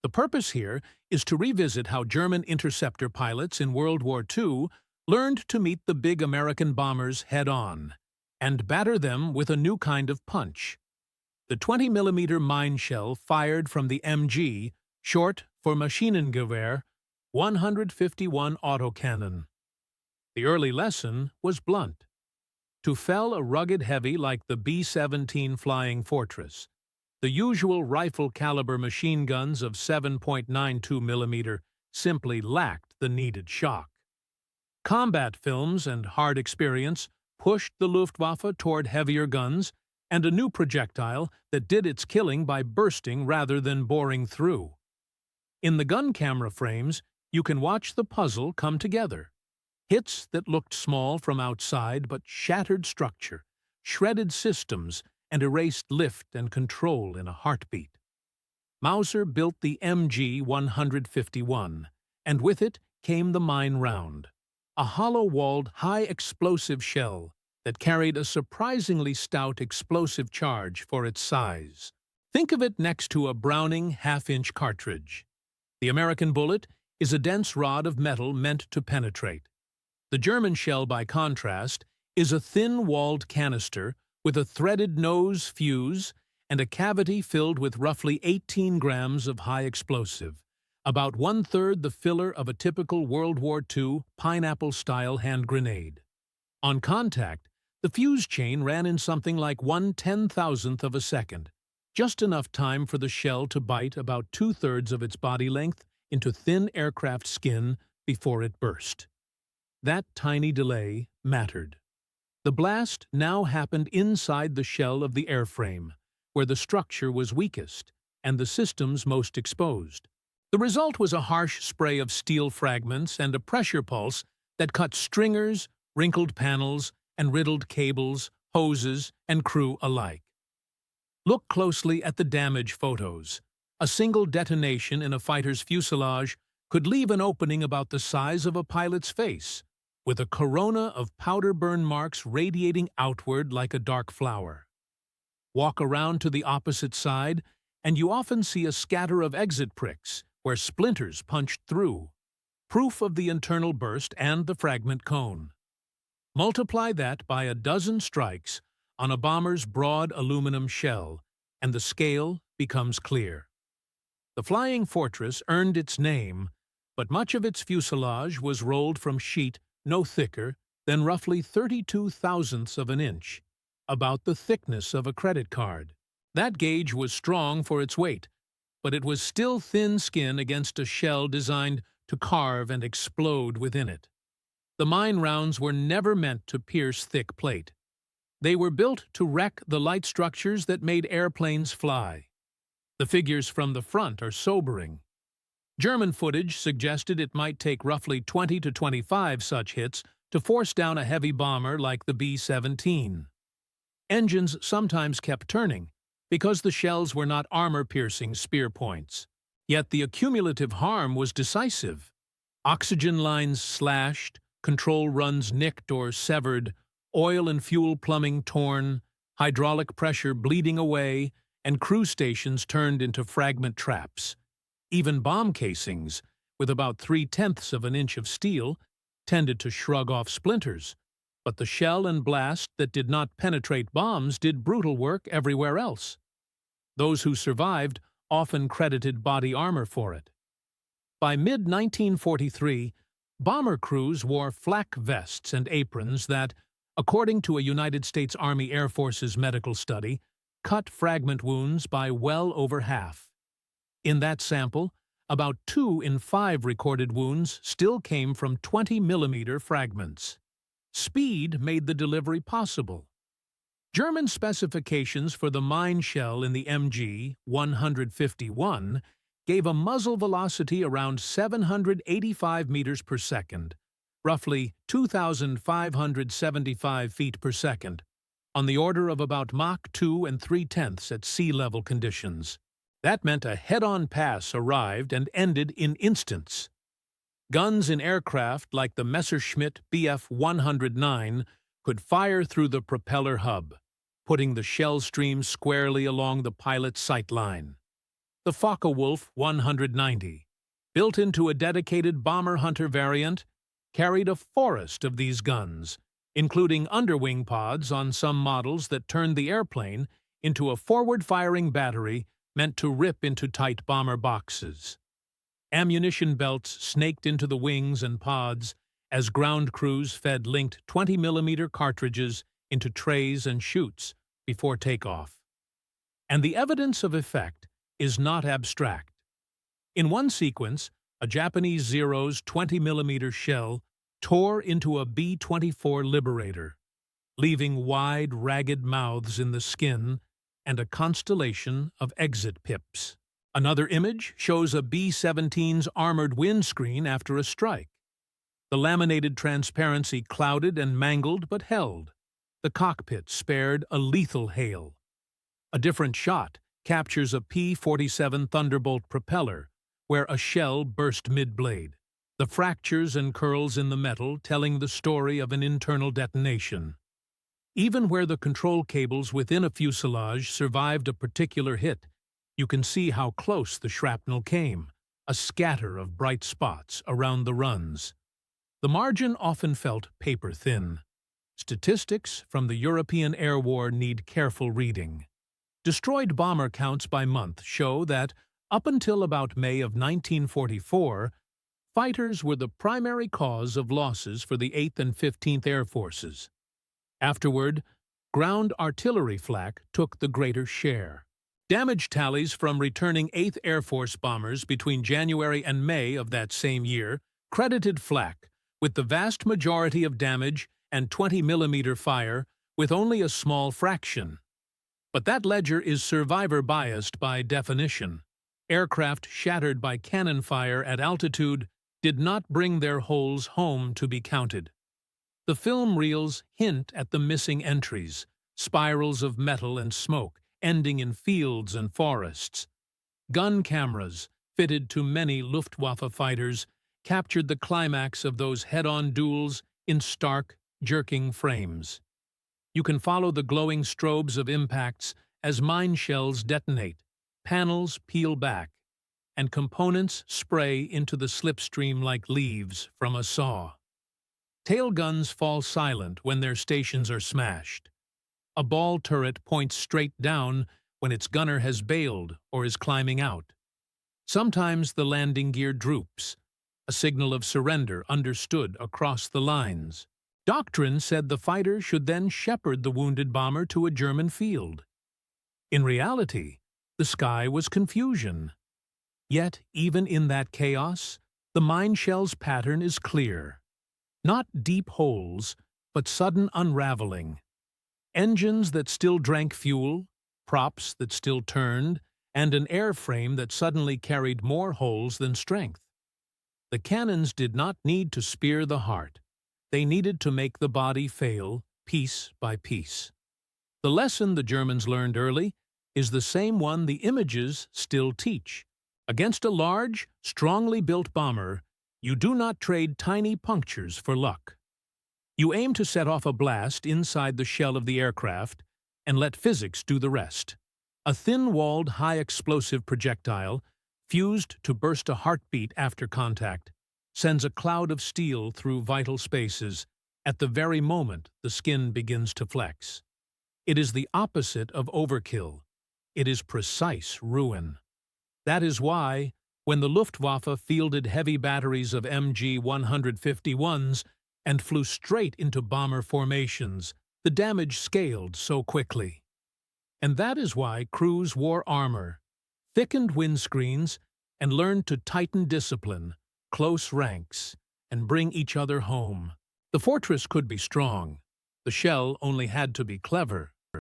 The purpose here is to revisit how German interceptor pilots in World War II learned to meet the big American bombers head-on and batter them with a new kind of punch. The 20mm mine shell fired from the MG, short for Maschinengewehr, 151 autocannon. The early lesson was blunt. To fell a rugged heavy like the B-17 Flying Fortress, the usual rifle-caliber machine guns of 7.92mm simply lacked the needed shock. Combat films and hard experience pushed the Luftwaffe toward heavier guns and a new projectile that did its killing by bursting rather than boring through. In the gun camera frames, you can watch the puzzle come together. Hits that looked small from outside but shattered structure, shredded systems, and erased lift and control in a heartbeat. Mauser built the MG 151, and with it came the mine round, a hollow-walled, high-explosive shell that carried a surprisingly stout explosive charge for its size. Think of it next to a Browning half-inch cartridge. The American bullet is a dense rod of metal meant to penetrate. The German shell, by contrast, is a thin-walled canister with a threaded nose fuse and a cavity filled with roughly 18 grams of high explosive, about one-third the filler of a typical World War II pineapple-style hand grenade. On contact, the fuse chain ran in something like 1/10,000th of a second, just enough time for the shell to bite about two-thirds of its body length into thin aircraft skin before it burst. That tiny delay mattered. The blast now happened inside the shell of the airframe, where the structure was weakest and the systems most exposed. The result was a harsh spray of steel fragments and a pressure pulse that cut stringers, wrinkled panels, and riddled cables, hoses, and crew alike. Look closely at the damage photos. A single detonation in a fighter's fuselage could leave an opening about the size of a pilot's face, with a corona of powder burn marks radiating outward like a dark flower. Walk around to the opposite side, and you often see a scatter of exit pricks where splinters punched through, proof of the internal burst and the fragment cone. Multiply that by a dozen strikes on a bomber's broad aluminum shell, and the scale becomes clear. The Flying Fortress earned its name, but much of its fuselage was rolled from sheet no thicker than roughly 32/1000ths of an inch, about the thickness of a credit card. That gauge was strong for its weight, but it was still thin skin against a shell designed to carve and explode within it. The mine rounds were never meant to pierce thick plate. They were built to wreck the light structures that made airplanes fly. The figures from the front are sobering. German footage suggested it might take roughly 20 to 25 such hits to force down a heavy bomber like the B-17. Engines sometimes kept turning because the shells were not armor-piercing spear points. Yet the accumulative harm was decisive. Oxygen lines slashed, control runs nicked or severed, oil and fuel plumbing torn, hydraulic pressure bleeding away, and crew stations turned into fragment traps. Even bomb casings, with about 3/10ths of an inch of steel, tended to shrug off splinters, but the shell and blast that did not penetrate bombs did brutal work everywhere else. Those who survived often credited body armor for it. By mid-1943, bomber crews wore flak vests and aprons that, according to a United States Army Air Force's medical study, cut fragment wounds by well over half. In that sample, about 2 in 5 recorded wounds still came from 20mm fragments. Speed made the delivery possible. German specifications for the mine shell in the MG 151 gave a muzzle velocity around 785 meters per second, roughly 2,575 feet per second, on the order of about Mach 2 and 3/10ths at sea-level conditions. That meant a head-on pass arrived and ended in instants. Guns in aircraft like the Messerschmitt Bf 109 could fire through the propeller hub, putting the shell stream squarely along the pilot's sight line. The Focke-Wulf 190, built into a dedicated bomber hunter variant, carried a forest of these guns, including underwing pods on some models that turned the airplane into a forward-firing battery meant to rip into tight bomber boxes. Ammunition belts snaked into the wings and pods as ground crews fed linked 20mm cartridges into trays and chutes before takeoff. And the evidence of effect is not abstract. In one sequence, a Japanese Zero's 20mm shell tore into a B-24 Liberator, leaving wide, ragged mouths in the skin and a constellation of exit pips. Another image shows a B-17's armored windscreen after a strike. The laminated transparency clouded and mangled but held. The cockpit spared a lethal hail. A different shot captures a P-47 Thunderbolt propeller, where a shell burst mid-blade, the fractures and curls in the metal telling the story of an internal detonation. Even where the control cables within a fuselage survived a particular hit, you can see how close the shrapnel came, a scatter of bright spots around the runs. The margin often felt paper-thin. Statistics from the European Air War need careful reading. Destroyed bomber counts by month show that, up until about May of 1944, fighters were the primary cause of losses for the 8th and 15th Air Forces. Afterward, ground artillery flak took the greater share. Damage tallies from returning 8th Air Force bombers between January and May of that same year credited flak with the vast majority of damage and 20mm fire with only a small fraction. But that ledger is survivor-biased by definition. Aircraft shattered by cannon fire at altitude did not bring their holes home to be counted. The film reels hint at the missing entries, spirals of metal and smoke, ending in fields and forests. Gun cameras, fitted to many Luftwaffe fighters, captured the climax of those head-on duels in stark, jerking frames. You can follow the glowing strobes of impacts as mine shells detonate, panels peel back, and components spray into the slipstream like leaves from a saw. Tail guns fall silent when their stations are smashed. A ball turret points straight down when its gunner has bailed or is climbing out. Sometimes the landing gear droops, a signal of surrender understood across the lines. Doctrine said the fighter should then shepherd the wounded bomber to a German field. In reality, the sky was confusion. Yet, even in that chaos, the mine shell's pattern is clear. Not deep holes, but sudden unraveling. Engines that still drank fuel, props that still turned, and an airframe that suddenly carried more holes than strength. The cannons did not need to spear the heart. They needed to make the body fail, piece by piece. The lesson the Germans learned early is the same one the images still teach. Against a large, strongly built bomber, you do not trade tiny punctures for luck. You aim to set off a blast inside the shell of the aircraft and let physics do the rest. A thin-walled, high-explosive projectile, fused to burst a heartbeat after contact, sends a cloud of steel through vital spaces at the very moment the skin begins to flex. It is the opposite of overkill. It is precise ruin. That is why, when the Luftwaffe fielded heavy batteries of MG-151s and flew straight into bomber formations, the damage scaled so quickly. And that is why crews wore armor, thickened windscreens, and learned to tighten discipline, close ranks, and bring each other home. The fortress could be strong. The shell only had to be clever.